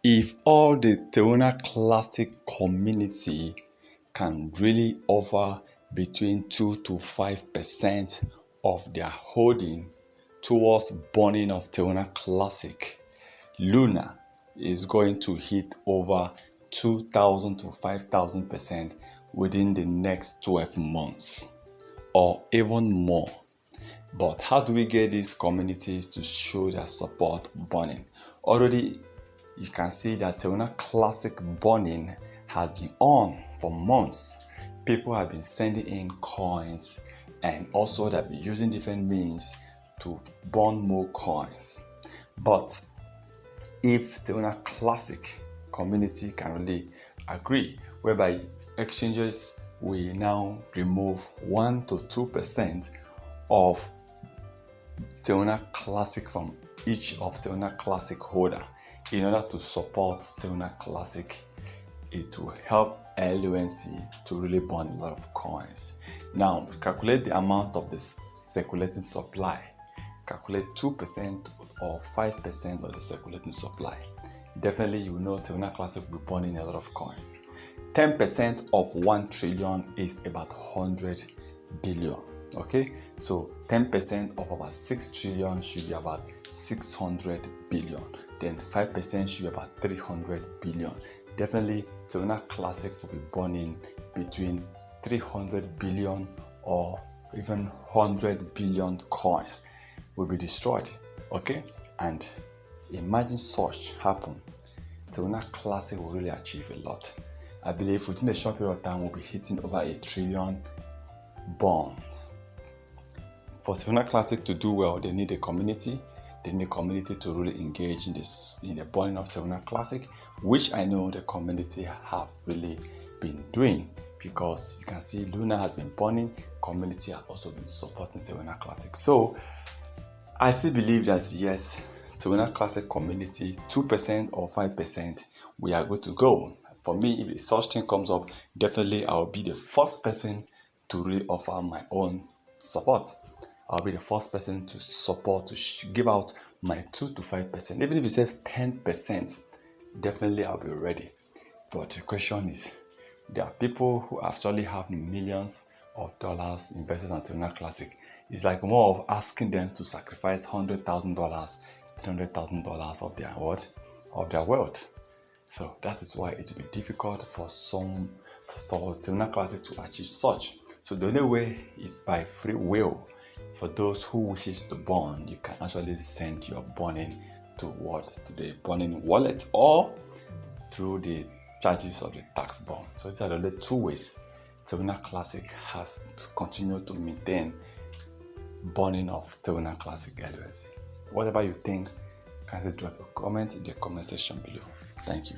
If all the Terra Classic community can really offer between 2 to 5% of their holding towards burning of Terra Classic, Luna is going to hit over 2,000 to 5,000% within the next 12 months or even more. But how do we get these communities to show their support burning? Already, you can see that Terra Classic burning has been on for months. People have been sending in coins, and also they've been using different means to burn more coins. But if Terra Classic community can really agree, whereby exchanges will now remove 1 to 2% of Terra Classic from each of Terra Classic holder in order to support Terra Classic, it will help LUNC to really burn a lot of coins. Now, calculate the amount of the circulating supply. Calculate 2% or 5% of the circulating supply. Definitely, you know Terra Classic will be burning a lot of coins. 10% of 1 trillion is about 100 billion. Okay, so 10% of about 6 trillion should be about 600 billion. Then 5% should be about 300 billion. Definitely, Terra Classic will be burning between 300 billion or even 100 billion coins will be destroyed. Okay, and imagine such happen. Terra Classic will really achieve a lot. I believe within a short period of time, we'll be hitting over 1 trillion bonds. For Terra Classic to do well, they need a community. They need a community to really engage in the burning of Terra Classic, which I know the community have really been doing, because you can see Luna has been burning. Community has also been supporting Terra Classic. So I still believe that yes, Terra Classic community 2% or 5%, we are good to go. For me, if such thing comes up, definitely I'll be the first person to really offer my own support. I'll be the first person to support, to give out my 2 to 5%. Even if you say 10%, definitely I'll be ready. But the question is, there are people who actually have millions of dollars invested on Terra Classic. It's like more of asking them to sacrifice $100,000, $300,000 of their what? Of their wealth. So that is why it will be difficult for Terra Classic to achieve such. So the only way is by free will. For those who wishes to burn, you can actually send your burning to the burning wallet or through the charges of the tax bond. So these are the only 2 ways Terra Classic has continued to maintain burning of Terra Classic LLC. Whatever you think, kindly drop a comment in the comment section below. Thank you.